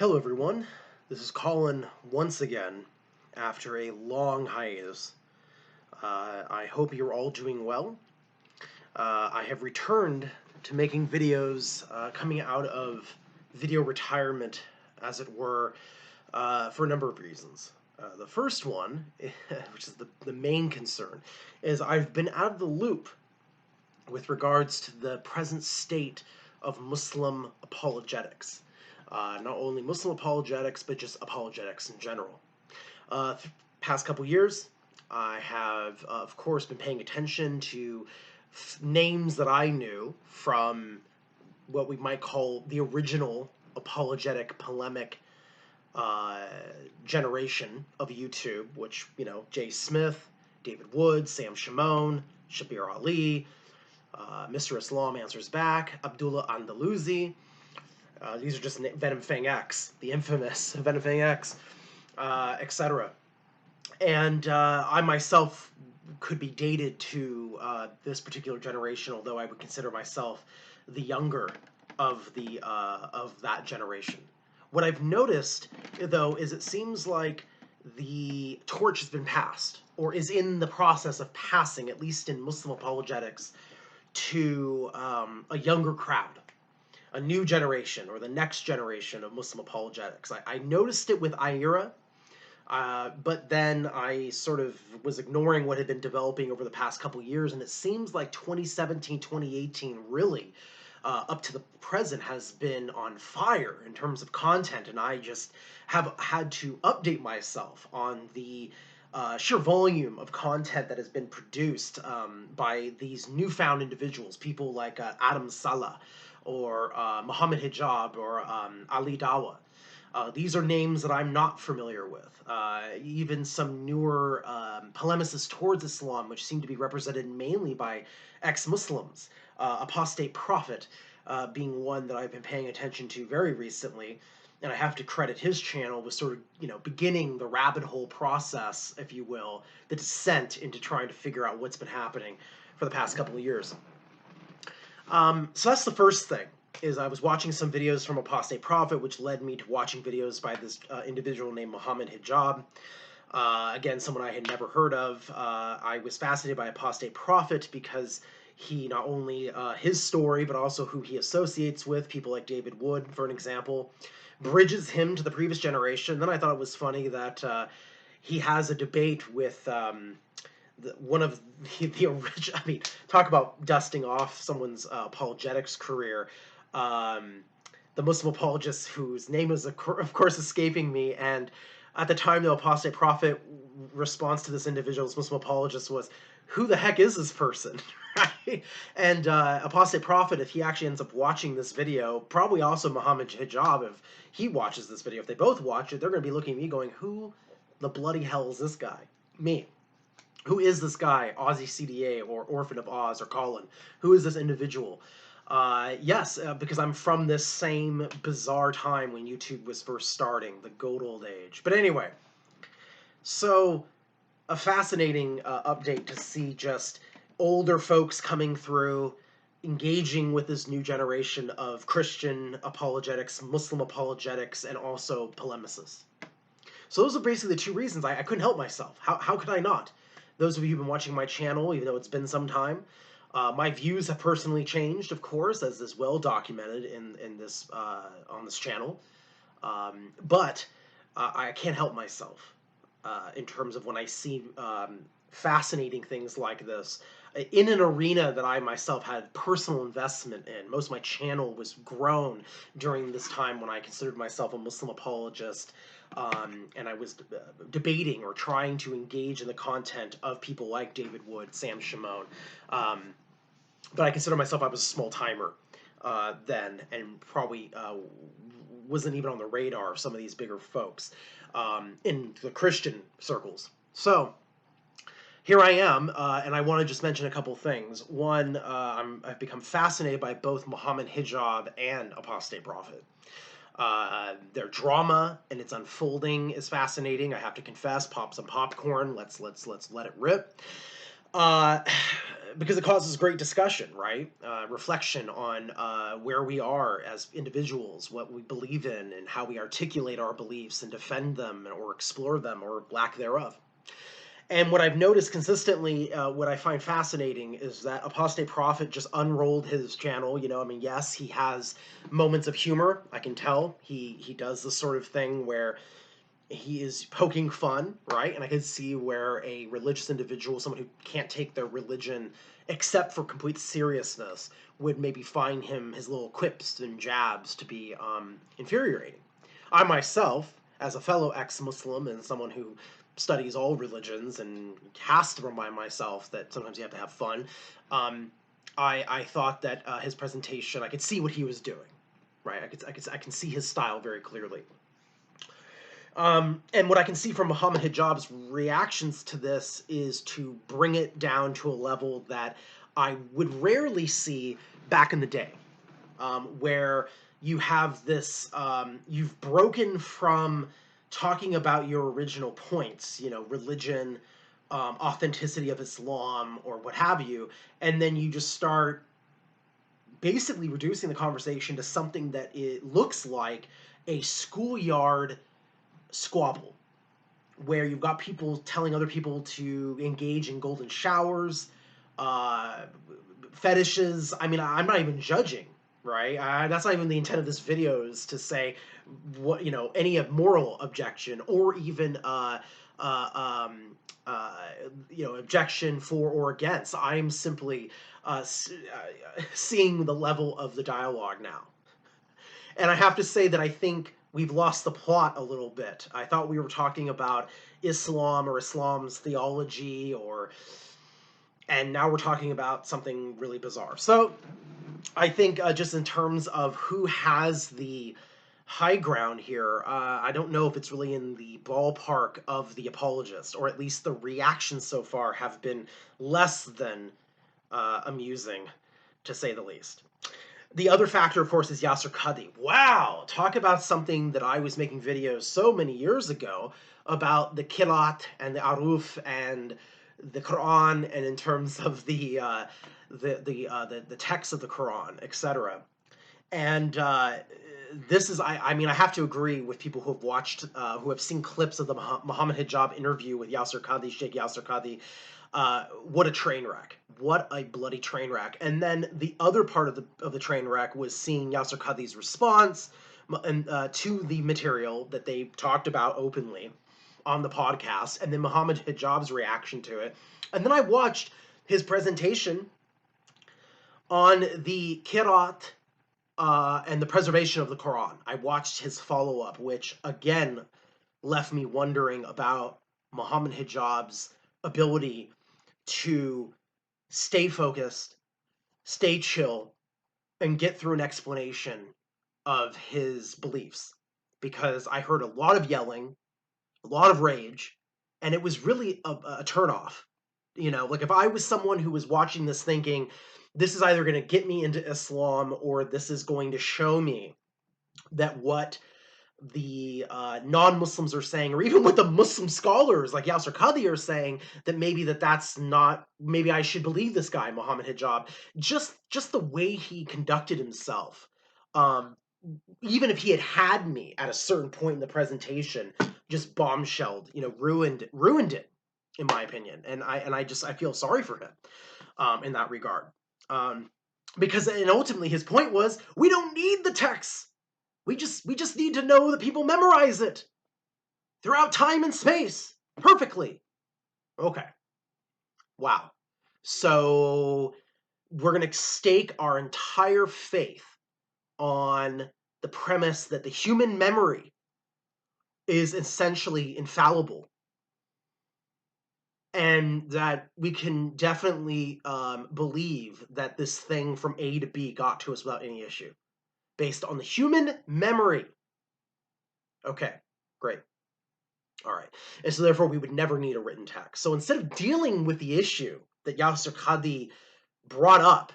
Hello everyone, this is Colin once again after a long hiatus. I hope you're all doing well. I have returned to making videos coming out of video retirement, as it were, for a number of reasons. The first one, which is the main concern, is I've been out of the loop with regards to the present state of Muslim apologetics. Not only Muslim apologetics, but just apologetics in general. Past couple years, I have, of course, been paying attention to names that I knew from what we might call the original apologetic polemic generation of YouTube, which, Jay Smith, David Wood, Sam Shimon, Shabir Ali, Mr. Islam Answers Back, Abdullah Andalusi. These are just Venom Fang X, the infamous Venom Fang X, etc. And I myself could be dated to this particular generation, although I would consider myself the younger of that generation. What I've noticed, though, is it seems like the torch has been passed, or is in the process of passing, at least in Muslim apologetics, to a younger crowd, a new generation, or the next generation of Muslim apologetics. I noticed it with IERA, but then I sort of was ignoring what had been developing over the past couple years, and it seems like 2017, 2018 really, up to the present, has been on fire in terms of content, and I just have had to update myself on the sheer volume of content that has been produced by these newfound individuals, people like Adam Saleh, or Muhammad Hijab, or Ali Dawa. These are names that I'm not familiar with. Even some newer polemicists towards Islam, which seem to be represented mainly by ex-Muslims. Apostate Prophet being one that I've been paying attention to very recently. And I have to credit his channel with sort of, beginning the rabbit hole process, if you will, the descent into trying to figure out what's been happening for the past couple of years. So that's the first thing, is I was watching some videos from Apostate Prophet, which led me to watching videos by this individual named Muhammad Hijab. Again, someone I had never heard of. I was fascinated by Apostate Prophet because he, not only his story, but also who he associates with, people like David Wood, for an example, bridges him to the previous generation. Then I thought it was funny that he has a debate with one of the original, talk about dusting off someone's apologetics career. The Muslim apologist whose name is, of course, escaping me, and at the time, the Apostate Prophet response to this individual's Muslim apologist was, "Who the heck is this person?" Right? And Apostate Prophet, if he actually ends up watching this video, probably also Muhammad Hijab, if he watches this video, if they both watch it, they're going to be looking at me going, "Who the bloody hell is this guy?" Me. Who is this guy, Aussie CDA, or Orphan of Oz, or Colin? Who is this individual? Yes, because I'm from this same bizarre time when YouTube was first starting, the good old age. But anyway, so a fascinating update to see just older folks coming through, engaging with this new generation of Christian apologetics, Muslim apologetics, and also polemicists. So those are basically the two reasons I couldn't help myself. How could I not? Those of you who've been watching my channel, even though it's been some time, my views have personally changed, of course, as is well documented in this on this channel. But I can't help myself in terms of when I see fascinating things like this in an arena that I myself had personal investment in. Most of my channel was grown during this time when I considered myself a Muslim apologist, and I was debating or trying to engage in the content of people like David Wood, Sam Shimon. But I consider myself, I was a small timer then, and probably wasn't even on the radar of some of these bigger folks in the Christian circles. So here I am, and I want to just mention a couple things. One, I've become fascinated by both Muhammad Hijab and Apostate Prophet. Their drama and its unfolding is fascinating. I have to confess, pop some popcorn. Let's let it rip. because it causes great discussion, right? Reflection on where we are as individuals, what we believe in, and how we articulate our beliefs and defend them or explore them or lack thereof. And what I've noticed consistently, what I find fascinating, is that Apostate Prophet just unrolled his channel. I mean, yes, he has moments of humor. I can tell he does the sort of thing where he is poking fun, right? And I can see where a religious individual, someone who can't take their religion except for complete seriousness, would maybe find his little quips and jabs to be infuriating. I myself, as a fellow ex-Muslim and someone who studies all religions and has to remind myself that sometimes you have to have fun, I thought that his presentation, I could see what he was doing, right? I can see his style very clearly. And what I can see from Muhammad Hijab's reactions to this is to bring it down to a level that I would rarely see back in the day, where you have this, you've broken from talking about your original points, religion, authenticity of Islam, or what have you, and then you just start basically reducing the conversation to something that it looks like a schoolyard squabble, where you've got people telling other people to engage in golden showers, fetishes. I mean, I'm not even judging, right? That's not even the intent of this video, is to say what, any moral objection, or even objection for or against. I'm simply seeing the level of the dialogue now. And I have to say that I think we've lost the plot a little bit. I thought we were talking about Islam or Islam's theology, and now we're talking about something really bizarre. So I think just in terms of who has the high ground here, I don't know if it's really in the ballpark of the apologist, or at least the reactions so far have been less than amusing, to say the least. The other factor, of course, is Yasser Qadhi. Wow! Talk about something that I was making videos so many years ago about the Qirat and the Aruf and the Quran, and in terms of the text of the Quran, etc. And this is, I mean, I have to agree with people who have watched, who have seen clips of the Muhammad Hijab interview with Yasser Qadhi, Sheikh Yasser Qadhi. What a train wreck. What a bloody train wreck. And then the other part of the train wreck was seeing Yasser Qadhi's response to the material that they talked about openly on the podcast, and then Muhammad Hijab's reaction to it. And then I watched his presentation on the Qirat and the preservation of the Quran. I watched his follow-up, which again left me wondering about Muhammad Hijab's ability to stay focused, stay chill, and get through an explanation of his beliefs. Because I heard a lot of yelling, a lot of rage, and it was really a turnoff. Like if I was someone who was watching this thinking, this is either going to get me into Islam, or this is going to show me that what the non-Muslims are saying, or even what the Muslim scholars like Yasser Qadhi are saying, that that's not, maybe I should believe this guy, Muhammad Hijab. Just the way he conducted himself. Even if he had me at a certain point in the presentation, just bombshelled, ruined it, in my opinion. And I feel sorry for him in that regard. Because, and ultimately his point was, we don't need the text. We just need to know that people memorize it throughout time and space perfectly. Okay. Wow. So we're going to stake our entire faith on the premise that the human memory is essentially infallible, and that we can definitely believe that this thing from A to B got to us without any issue, based on the human memory. Okay, great. All right. And so therefore we would never need a written text. So instead of dealing with the issue that Yasser Qadhi brought up,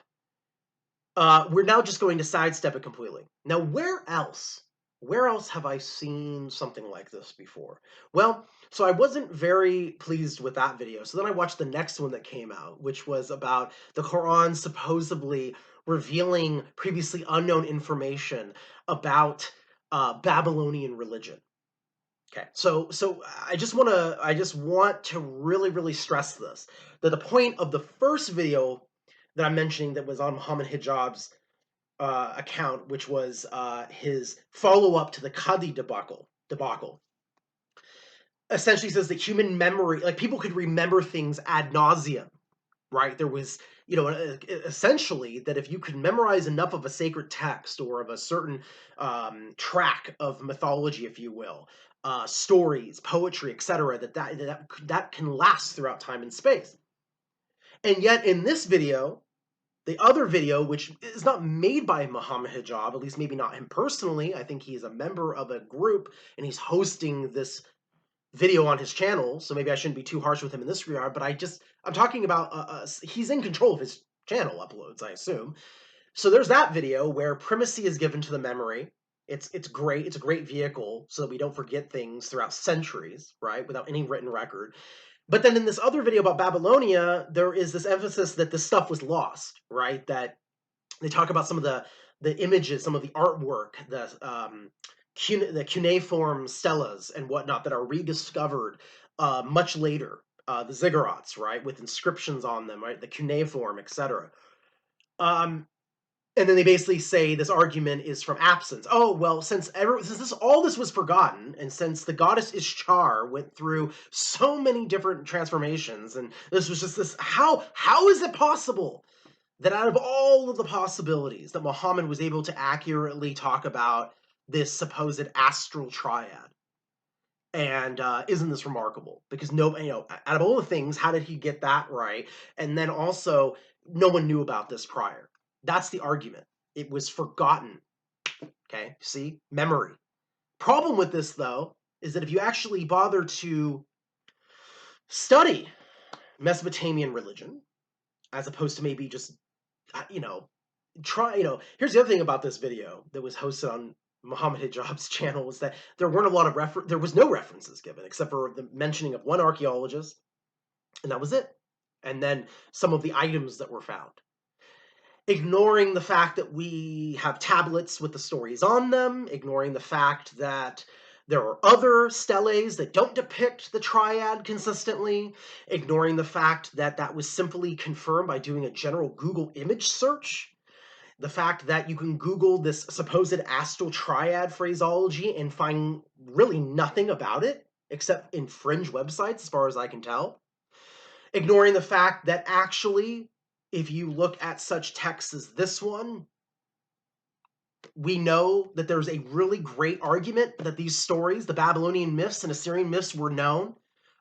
we're now just going to sidestep it completely. Now, where else where else have I seen something like this before? Well, so I wasn't very pleased with that video. So then I watched the next one that came out, which was about the Quran supposedly revealing previously unknown information about Babylonian religion. Okay, so I just want to really stress this, that the point of the first video that I'm mentioning that was on Muhammad Hijab's account, which was his follow up to the Qadi debacle, essentially says that human memory, like people could remember things ad nauseum, right? There was, essentially that if you could memorize enough of a sacred text or of a certain track of mythology, if you will, stories, poetry, etc., that can last throughout time and space. And yet, in this video, the other video, which is not made by Muhammad Hijab, at least maybe not him personally, I think he's a member of a group and he's hosting this video on his channel, so maybe I shouldn't be too harsh with him in this regard, but I'm talking about, he's in control of his channel uploads, I assume. So there's that video where primacy is given to the memory. It's great. It's a great vehicle so that we don't forget things throughout centuries, right, without any written record. But then in this other video about Babylonia, there is this emphasis that this stuff was lost, right? That they talk about some of the images, some of the artwork, the cuneiform stelas and whatnot that are rediscovered much later. The ziggurats, right, with inscriptions on them, right, the cuneiform, etc. And then they basically say this argument is from absence. Oh well, since all this was forgotten, and since the goddess Ishtar went through so many different transformations, and this was just this, how is it possible that out of all of the possibilities that Muhammad was able to accurately talk about this supposed astral triad? And isn't this remarkable? Because out of all the things, how did he get that right? And then also, no one knew about this prior. That's the argument. It was forgotten. Okay, see? Memory. Problem with this, though, is that if you actually bother to study Mesopotamian religion, as opposed to maybe just, you know, here's the other thing about this video that was hosted on Muhammad Hijab's channel was that there weren't a lot of there was no references given except for the mentioning of one archaeologist, and that was it. And then some of the items that were found, ignoring the fact that we have tablets with the stories on them, ignoring the fact that there are other steles that don't depict the triad consistently, ignoring the fact that that was simply confirmed by doing a general Google image search, the fact that you can Google this supposed astral triad phraseology and find really nothing about it except in fringe websites, as far as I can tell. Ignoring the fact that actually, if you look at such texts as this one, we know that there's a really great argument that these stories, the Babylonian myths and Assyrian myths, were known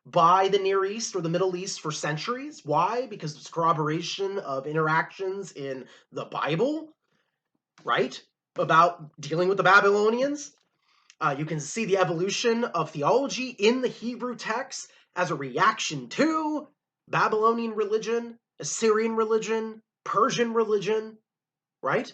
by the Near East or the Middle East for centuries. Why? Because it's corroboration of interactions in the Bible, right? About dealing with the Babylonians. You can see the evolution of theology in the Hebrew text as a reaction to Babylonian religion, Assyrian religion, Persian religion, right?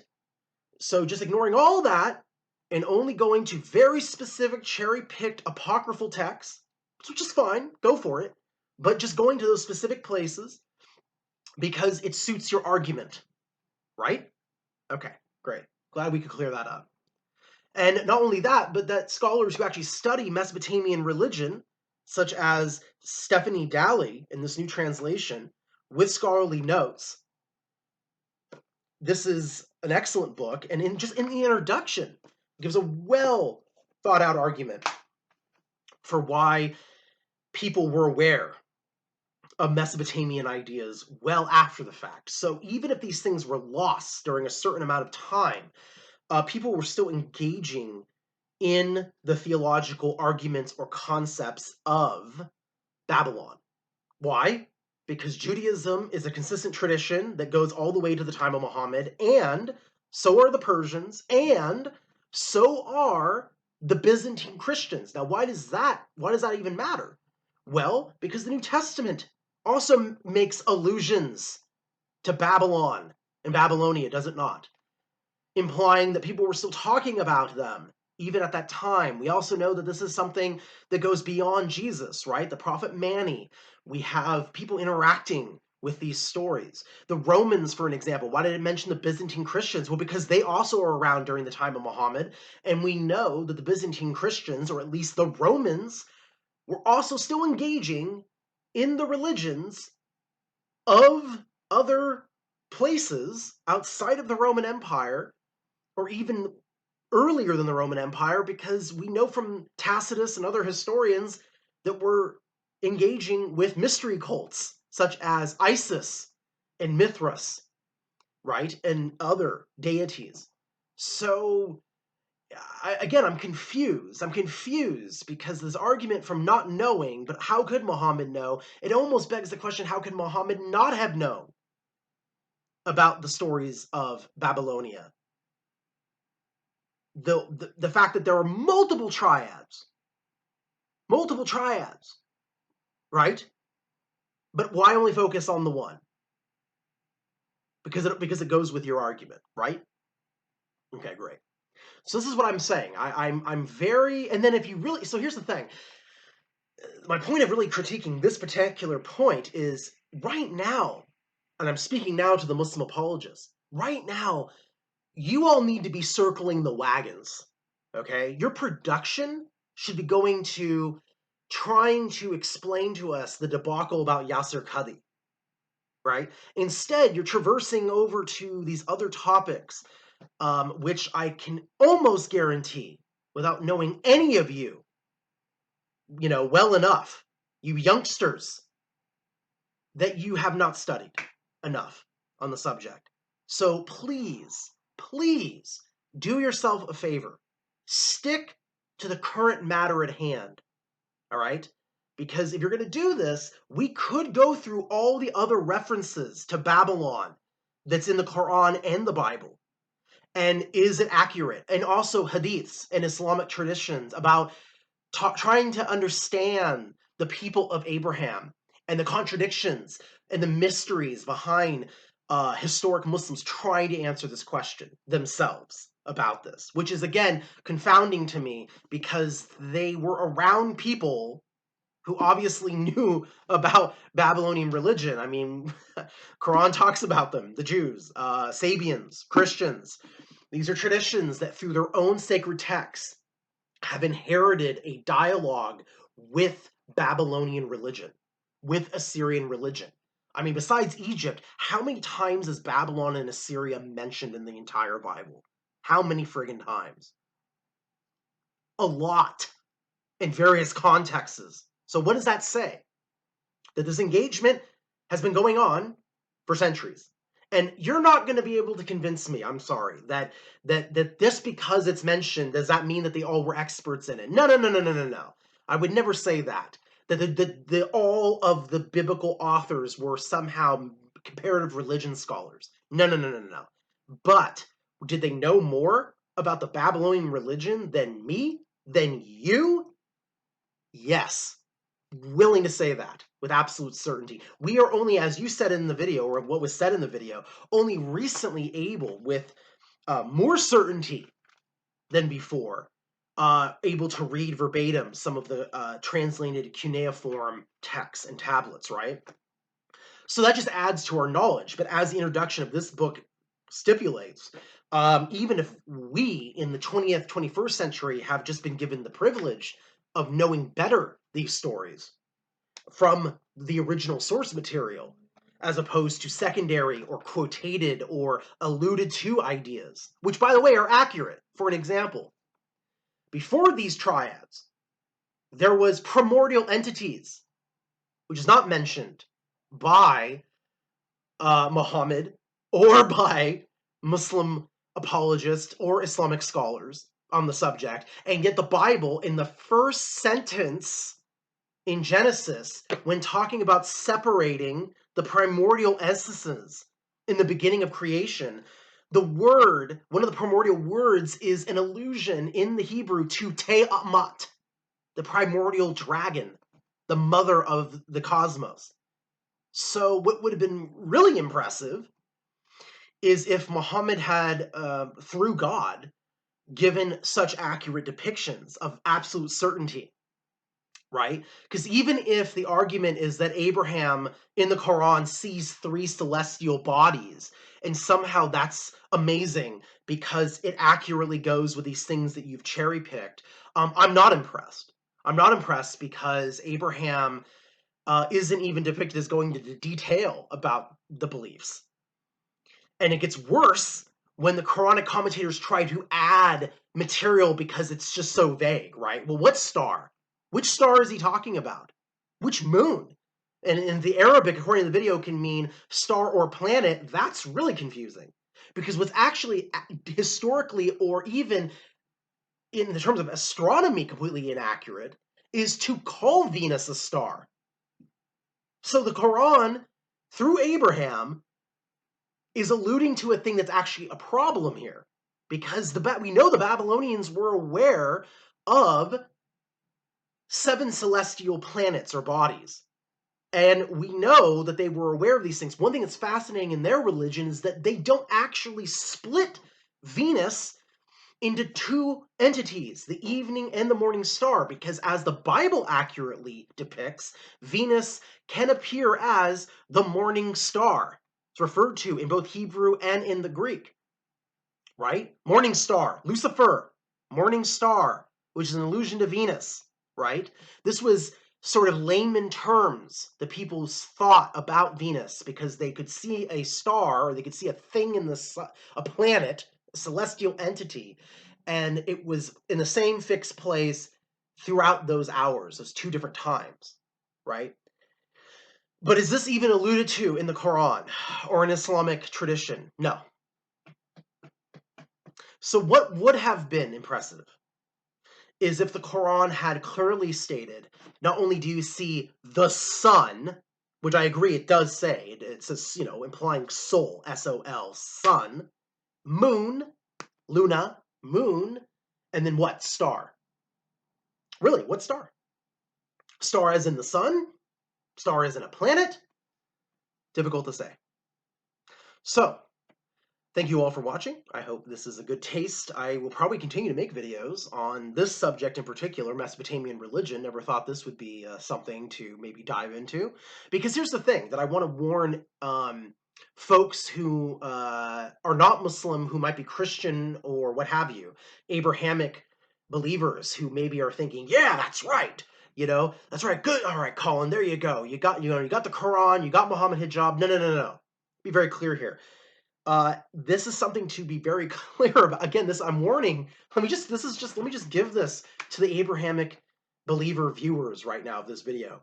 So just ignoring all that and only going to very specific cherry-picked apocryphal texts, which is fine, go for it, but just going to those specific places because it suits your argument, right? Okay, great. Glad we could clear that up. And not only that, but that scholars who actually study Mesopotamian religion, such as Stephanie Daly in this new translation, with scholarly notes, this is an excellent book, and in the introduction, gives a well thought out argument for why people were aware of Mesopotamian ideas well after the fact. So even if these things were lost during a certain amount of time, people were still engaging in the theological arguments or concepts of Babylon. Why? Because Judaism is a consistent tradition that goes all the way to the time of Muhammad, and so are the Persians, and so are the Byzantine Christians. Now, why does that even matter? Well, because the New Testament also makes allusions to Babylon and Babylonia, does it not? Implying that people were still talking about them even at that time. We also know that this is something that goes beyond Jesus, right? The prophet Mani. We have people interacting with these stories. The Romans, for an example, why did it mention the Byzantine Christians? Well, because they also are around during the time of Muhammad, and we know that the Byzantine Christians, or at least the Romans, were also still engaging in the religions of other places outside of the Roman Empire, or even earlier than the Roman Empire, because we know from Tacitus and other historians that we're engaging with mystery cults such as Isis and Mithras, right? And other deities. So, again, I'm confused. I'm confused because this argument from not knowing, but how could Muhammad know? It almost begs the question, how could Muhammad not have known about the stories of Babylonia? The fact that there are multiple triads, right? But why only focus on the one? Because it goes with your argument, right? Okay, great. So this is what I'm saying. I'm very, and then if you really, so here's the thing. My point of really critiquing this particular point is right now, and I'm speaking now to the Muslim apologists. Right now, you all need to be circling the wagons. Okay, your production should be going to trying to explain to us the debacle about Yasser Qadi, right? Instead, you're traversing over to these other topics, which I can almost guarantee, without knowing any of you, well enough, you youngsters, that you have not studied enough on the subject. So please do yourself a favor. Stick to the current matter at hand. All right? Because if you're going to do this, we could go through all the other references to Babylon that's in the Quran and the Bible. And is it accurate? And also hadiths and Islamic traditions about trying to understand the people of Abraham and the contradictions and the mysteries behind historic Muslims trying to answer this question themselves about this, which is, again, confounding to me because they were around people who obviously knew about Babylonian religion. I mean, Quran talks about them, the Jews, Sabians, Christians. These are traditions that through their own sacred texts have inherited a dialogue with Babylonian religion, with Assyrian religion. I mean, besides Egypt, how many times is Babylon and Assyria mentioned in the entire Bible? How many friggin' times? A lot in various contexts. So what does that say? That this engagement has been going on for centuries. And you're not going to be able to convince me, I'm sorry, that just because it's mentioned, does that mean that they all were experts in it? No. I would never say that. That all of the biblical authors were somehow comparative religion scholars. No. But did they know more about the Babylonian religion than me? Than you? Yes. Willing to say that with absolute certainty. We are only, as you said in the video, or what was said in the video, only recently able, with more certainty than before, able to read verbatim some of the translated cuneiform texts and tablets, right? So that just adds to our knowledge. But as the introduction of this book stipulates, even if we in the 20th, 21st century have just been given the privilege of knowing better these stories from the original source material, as opposed to secondary or quotated or alluded to ideas, which, by the way, are accurate. For an example, before these triads, there was primordial entities, which is not mentioned by Muhammad or by Muslim apologists or Islamic scholars on the subject, and yet the Bible, in the first sentence in Genesis, when talking about separating the primordial essences in the beginning of creation, one of the primordial words, is an allusion in the Hebrew to Tiamat, the primordial dragon, the mother of the cosmos. So what would have been really impressive is if Muhammad had, through God, given such accurate depictions of absolute certainty, right? Because even if the argument is that Abraham in the Quran sees 3 celestial bodies, and somehow that's amazing because it accurately goes with these things that you've cherry picked, I'm not impressed. I'm not impressed because Abraham isn't even depicted as going into detail about the beliefs. And it gets worse when the Quranic commentators try to add material because it's just so vague, right? Well, what star? Which star is he talking about? Which moon? And in the Arabic, according to the video, can mean star or planet. That's really confusing. Because what's actually historically or even in the terms of astronomy completely inaccurate is to call Venus a star. So the Quran, through Abraham, is alluding to a thing that's actually a problem here, because we know the Babylonians were aware of 7 celestial planets or bodies, and we know that they were aware of these things. One thing that's fascinating in their religion is that they don't actually split Venus into 2 entities, the evening and the morning star, because as the Bible accurately depicts, Venus can appear as the morning star. It's referred to in both Hebrew and in the Greek, right? Morning star, Lucifer, morning star, which is an allusion to Venus, right? This was sort of layman terms that people's thought about Venus, because they could see a star, or they could see a thing in a planet, a celestial entity, and it was in the same fixed place throughout those hours, those 2 different times, right? But is this even alluded to in the Quran or in Islamic tradition? No. So what would have been impressive is if the Quran had clearly stated, not only do you see the sun, which I agree it does say, it says, implying soul, S-O-L, sun, moon, luna, moon, and then what? Star. Really, what star? Star as in the sun? Star as in a planet? Difficult to say. So, thank you all for watching. I hope this is a good taste. I will probably continue to make videos on this subject in particular, Mesopotamian religion. Never thought this would be something to maybe dive into. Because here's the thing that I want to warn folks who are not Muslim, who might be Christian or what have you, Abrahamic believers who maybe are thinking, yeah, that's right. That's right. Good. All right, Colin, there you go. You got the Quran, you got Muhammad hijab. No, no, no, no. Be very clear here. This is something to be very clear about. Again, I'm warning. Let me just give this to the Abrahamic believer viewers right now of this video.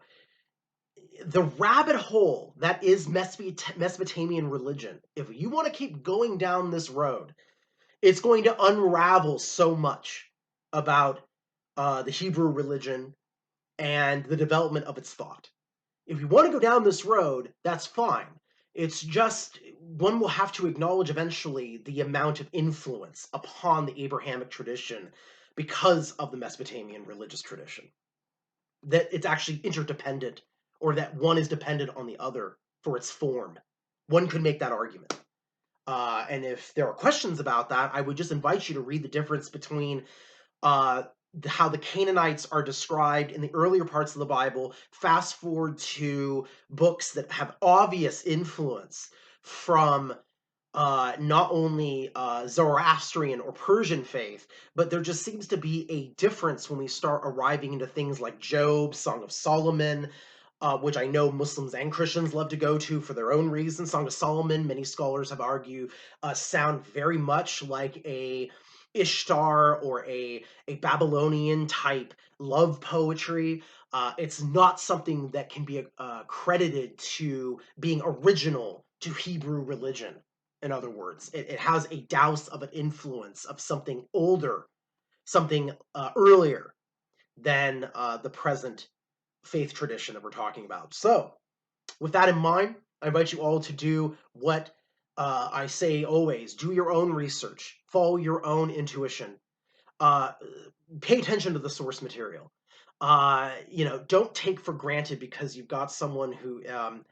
The rabbit hole that is Mesopotamian religion, if you want to keep going down this road, it's going to unravel so much about the Hebrew religion and the development of its thought. If you want to go down this road, that's fine. It's just one will have to acknowledge eventually the amount of influence upon the Abrahamic tradition because of the Mesopotamian religious tradition. That it's actually interdependent, or that one is dependent on the other for its form. One could make that argument. And if there are questions about that, I would just invite you to read the difference between how the Canaanites are described in the earlier parts of the Bible, fast forward to books that have obvious influence from not only Zoroastrian or Persian faith, but there just seems to be a difference when we start arriving into things like Job, Song of Solomon, which I know Muslims and Christians love to go to for their own reasons. Song of Solomon, many scholars have argued, sound very much like a Ishtar or a Babylonian type love poetry. It's not something that can be credited to being original to Hebrew religion. In other words, it has a douse of an influence of something older, something earlier than the present faith tradition that we're talking about. So, with that in mind, I invite you all to do what I say always: do your own research, follow your own intuition, uh, pay attention to the source material. Don't take for granted because you've got someone who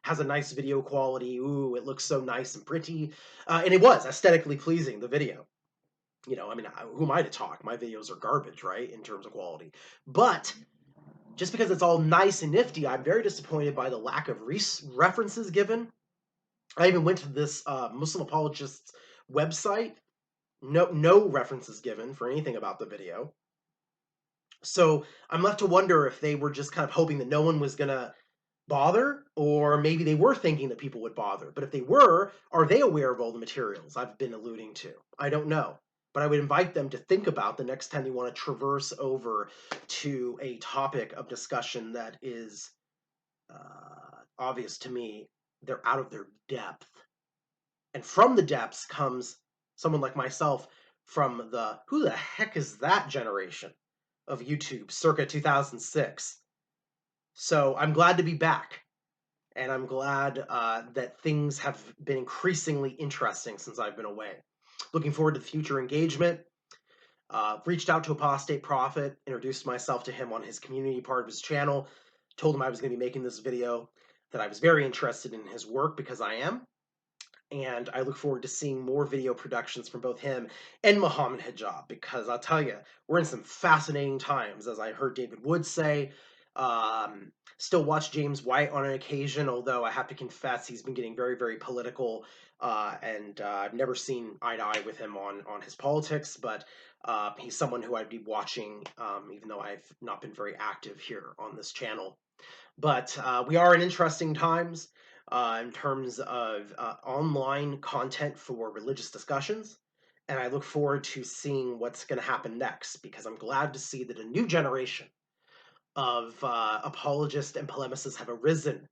has a nice video quality. Ooh, it looks so nice and pretty, and it was aesthetically pleasing, the video. You know, I mean, who am I to talk? My videos are garbage, right, in terms of quality. But just because it's all nice and nifty, I'm very disappointed by the lack of references given. I even went to this Muslim apologist's website. No references given for anything about the video. So I'm left to wonder if they were just kind of hoping that no one was going to bother, or maybe they were thinking that people would bother. But if they were, are they aware of all the materials I've been alluding to? I don't know. But I would invite them to think about the next time they want to traverse over to a topic of discussion that is obvious to me. They're out of their depth. And from the depths comes someone like myself from the who the heck is that generation of YouTube circa 2006. So I'm glad to be back. And I'm glad that things have been increasingly interesting since I've been away. Looking forward to the future engagement. Reached out to Apostate Prophet, introduced myself to him on his community part of his channel, told him I was going to be making this video, that I was very interested in his work because I am. And I look forward to seeing more video productions from both him and Muhammad Hijab, because I'll tell you, we're in some fascinating times, as I heard David Wood say. Still watch James White on an occasion, although I have to confess he's been getting very, very political, and I've never seen eye to eye with him on his politics, but he's someone who I'd be watching, even though I've not been very active here on this channel. But we are in interesting times in terms of online content for religious discussions. And I look forward to seeing what's going to happen next, because I'm glad to see that a new generation of apologists and polemicists have arisen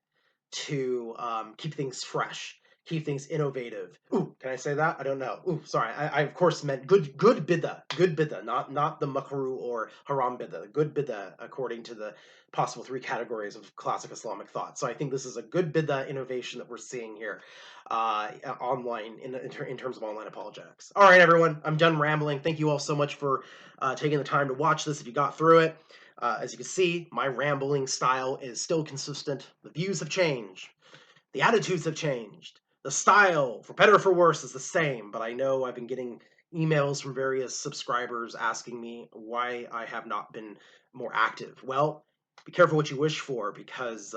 to keep things fresh, keep things innovative. Ooh, can I say that? I don't know. Ooh, sorry. I of course meant good bid'ah, not the makruh or haram bid'ah. Good bid'ah, according to the possible three categories of classic Islamic thought. So I think this is a good bid'ah innovation that we're seeing here online in terms of online apologetics. All right, everyone, I'm done rambling. Thank you all so much for taking the time to watch this if you got through it. As you can see, my rambling style is still consistent. The views have changed. The attitudes have changed. The style, for better or for worse, is the same, but I know I've been getting emails from various subscribers asking me why I have not been more active. Well, be careful what you wish for, because,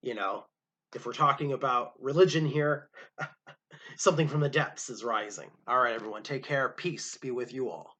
you know, if we're talking about religion here, something from the depths is rising. All right, everyone, take care. Peace be with you all.